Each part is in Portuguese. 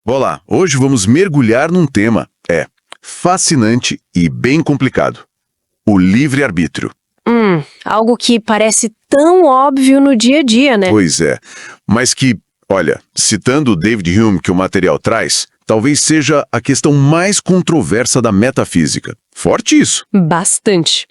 Olá, hoje vamos mergulhar num tema, fascinante e bem complicado. O livre-arbítrio. Algo que parece tão óbvio no dia a dia, né? Pois é, mas que, olha, citando o David Hume que o material traz, talvez seja a questão mais controversa da metafísica. Forte isso. Bastante.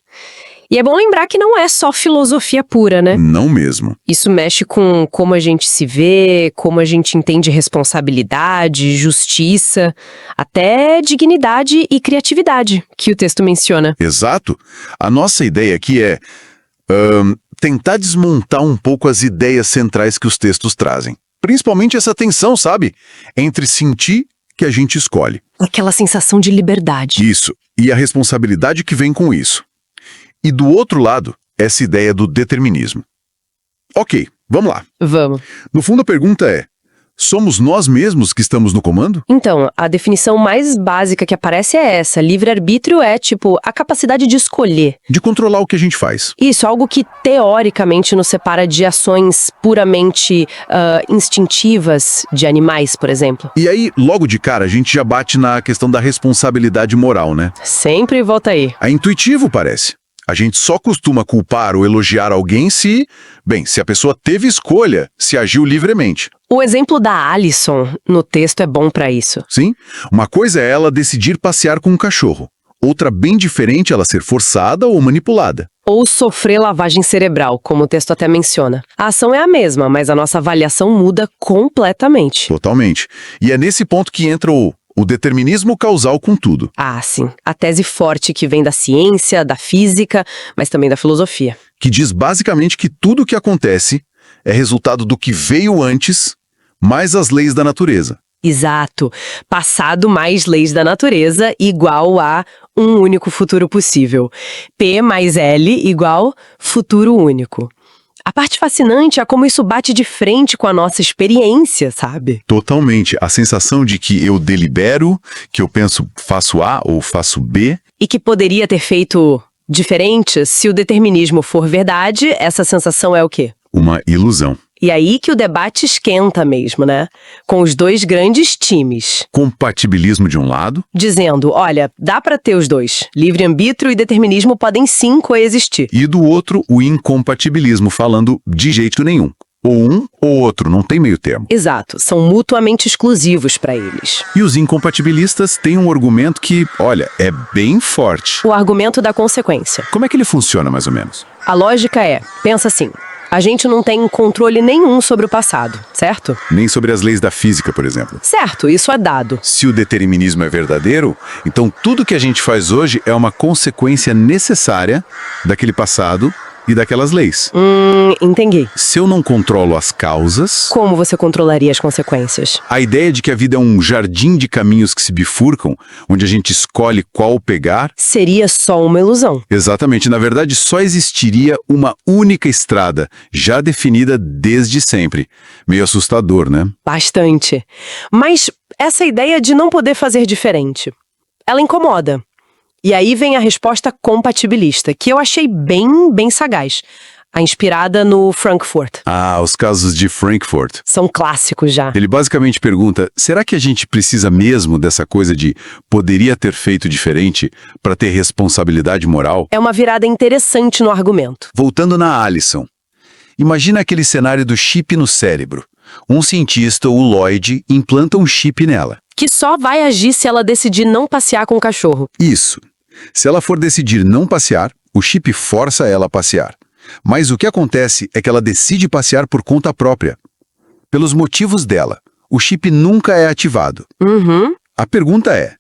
E é bom lembrar que não é só filosofia pura, né? Não mesmo. Isso mexe com como a gente se vê, como a gente entende responsabilidade, justiça, até dignidade e criatividade, que o texto menciona. Exato. A nossa ideia aqui é tentar desmontar um pouco as ideias centrais que os textos trazem. Principalmente essa tensão, sabe? Entre sentir que a gente escolhe. Aquela sensação de liberdade. Isso. E a responsabilidade que vem com isso. E do outro lado, essa ideia do determinismo. Ok, vamos lá. Vamos. No fundo a pergunta é, somos nós mesmos que estamos no comando? Então, a definição mais básica que aparece é essa. Livre-arbítrio é, a capacidade de escolher. De controlar o que a gente faz. Isso, algo que teoricamente nos separa de ações puramente instintivas de animais, por exemplo. E aí, logo de cara, a gente já bate na questão da responsabilidade moral, né? Sempre volta aí. É intuitivo, parece. A gente só costuma culpar ou elogiar alguém se a pessoa teve escolha, se agiu livremente. O exemplo da Alison no texto é bom pra isso. Sim, uma coisa é ela decidir passear com um cachorro. Outra bem diferente é ela ser forçada ou manipulada. Ou sofrer lavagem cerebral, como o texto até menciona. A ação é a mesma, mas a nossa avaliação muda completamente. Totalmente. E é nesse ponto que entra o determinismo causal com tudo. Ah, sim. A tese forte que vem da ciência, da física, mas também da filosofia. Que diz basicamente que tudo o que acontece é resultado do que veio antes, mais as leis da natureza. Exato. Passado mais leis da natureza igual a um único futuro possível. P mais L igual futuro único. A parte fascinante é como isso bate de frente com a nossa experiência, sabe? Totalmente. A sensação de que eu delibero, que eu penso faço A ou faço B. E que poderia ter feito diferente se o determinismo for verdade, essa sensação é o quê? Uma ilusão. E aí que o debate esquenta mesmo, né? Com os dois grandes times. Compatibilismo de um lado. Dizendo, olha, dá pra ter os dois. Livre-arbítrio e determinismo podem sim coexistir. E do outro, o incompatibilismo, falando de jeito nenhum. Ou um ou outro, não tem meio termo. Exato, são mutuamente exclusivos pra eles. E os incompatibilistas têm um argumento que, olha, é bem forte. O argumento da consequência. Como é que ele funciona, mais ou menos? A lógica é, pensa assim, a gente não tem controle nenhum sobre o passado, certo? Nem sobre as leis da física, por exemplo. Certo, isso é dado. Se o determinismo é verdadeiro, então tudo que a gente faz hoje é uma consequência necessária daquele passado e daquelas leis. Entendi. Se eu não controlo as causas... Como você controlaria as consequências? A ideia de que a vida é um jardim de caminhos que se bifurcam, onde a gente escolhe qual pegar... Seria só uma ilusão. Exatamente. Na verdade, só existiria uma única estrada, já definida desde sempre. Meio assustador, né? Bastante. Mas essa ideia de não poder fazer diferente, ela incomoda. E aí vem a resposta compatibilista, que eu achei bem sagaz. A inspirada no Frankfurt. Ah, os casos de Frankfurt. São clássicos já. Ele basicamente pergunta, será que a gente precisa mesmo dessa coisa de poderia ter feito diferente para ter responsabilidade moral? É uma virada interessante no argumento. Voltando na Alison. Imagina aquele cenário do chip no cérebro. Um cientista, o Lloyd, implanta um chip nela. Que só vai agir se ela decidir não passear com o cachorro. Isso. Se ela for decidir não passear, o chip força ela a passear. Mas o que acontece é que ela decide passear por conta própria. Pelos motivos dela, o chip nunca é ativado. A pergunta é,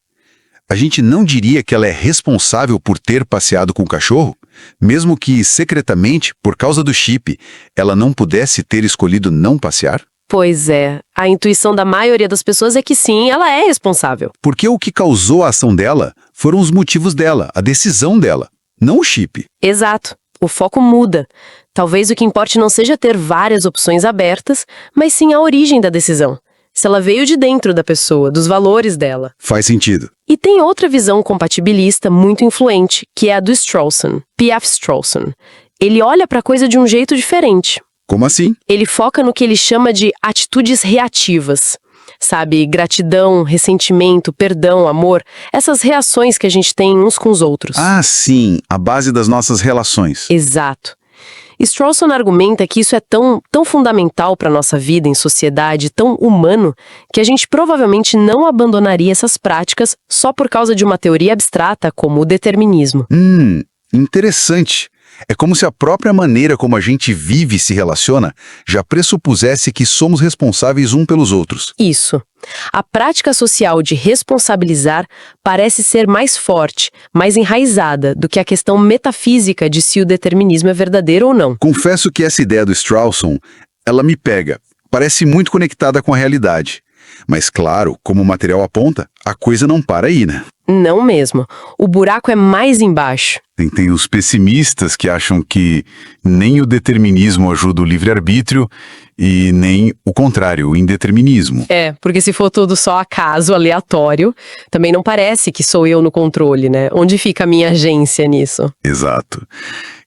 a gente não diria que ela é responsável por ter passeado com o cachorro? Mesmo que, secretamente, por causa do chip, ela não pudesse ter escolhido não passear? Pois é, a intuição da maioria das pessoas é que sim, ela é responsável. Porque o que causou a ação dela foram os motivos dela, a decisão dela, não o chip. Exato. O foco muda. Talvez o que importe não seja ter várias opções abertas, mas sim a origem da decisão. Se ela veio de dentro da pessoa, dos valores dela. Faz sentido. E tem outra visão compatibilista muito influente, que é a do Strawson, P.F. Strawson. Ele olha para a coisa de um jeito diferente. Como assim? Ele foca no que ele chama de atitudes reativas. Sabe, gratidão, ressentimento, perdão, amor, essas reações que a gente tem uns com os outros. Ah, sim, a base das nossas relações. Exato. Strawson argumenta que isso é tão fundamental para a nossa vida em sociedade, tão humano, que a gente provavelmente não abandonaria essas práticas só por causa de uma teoria abstrata como o determinismo. Interessante. É como se a própria maneira como a gente vive e se relaciona já pressupusesse que somos responsáveis um pelos outros. Isso. A prática social de responsabilizar parece ser mais forte, mais enraizada do que a questão metafísica de se o determinismo é verdadeiro ou não. Confesso que essa ideia do Strawson, ela me pega. Parece muito conectada com a realidade. Mas claro, como o material aponta, a coisa não para aí, né? Não mesmo. O buraco é mais embaixo. Tem os pessimistas que acham que nem o determinismo ajuda o livre-arbítrio e nem o contrário, o indeterminismo. Porque se for tudo só acaso, aleatório, também não parece que sou eu no controle, né? Onde fica a minha agência nisso? Exato.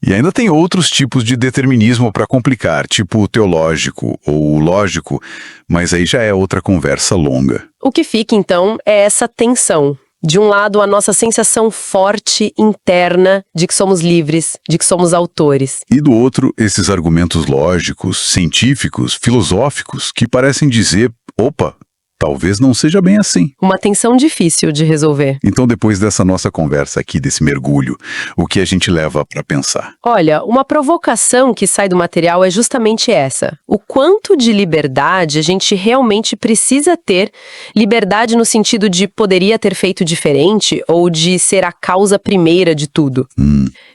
E ainda tem outros tipos de determinismo para complicar, tipo o teológico ou o lógico, mas aí já é outra conversa longa. O que fica, então, é essa tensão. De um lado, a nossa sensação forte, interna, de que somos livres, de que somos autores. E do outro, esses argumentos lógicos, científicos, filosóficos, que parecem dizer, opa, talvez não seja bem assim. Uma tensão difícil de resolver. Então, depois dessa nossa conversa aqui, desse mergulho, o que a gente leva para pensar? Olha, uma provocação que sai do material é justamente essa. O quanto de liberdade a gente realmente precisa ter, liberdade no sentido de poderia ter feito diferente ou de ser a causa primeira de tudo.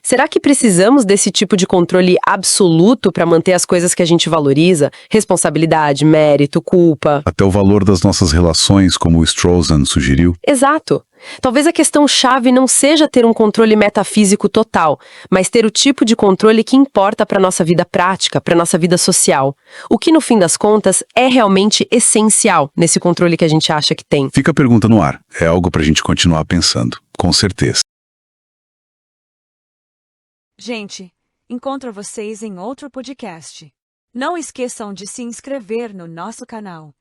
Será que precisamos desse tipo de controle absoluto para manter as coisas que a gente valoriza? Responsabilidade, mérito, culpa. Até o valor das nossas relações, como o Strawson sugeriu. Exato. Talvez a questão-chave não seja ter um controle metafísico total, mas ter o tipo de controle que importa para nossa vida prática, para nossa vida social. O que, no fim das contas, é realmente essencial nesse controle que a gente acha que tem. Fica a pergunta no ar. É algo para a gente continuar pensando, com certeza. Gente, encontro vocês em outro podcast. Não esqueçam de se inscrever no nosso canal.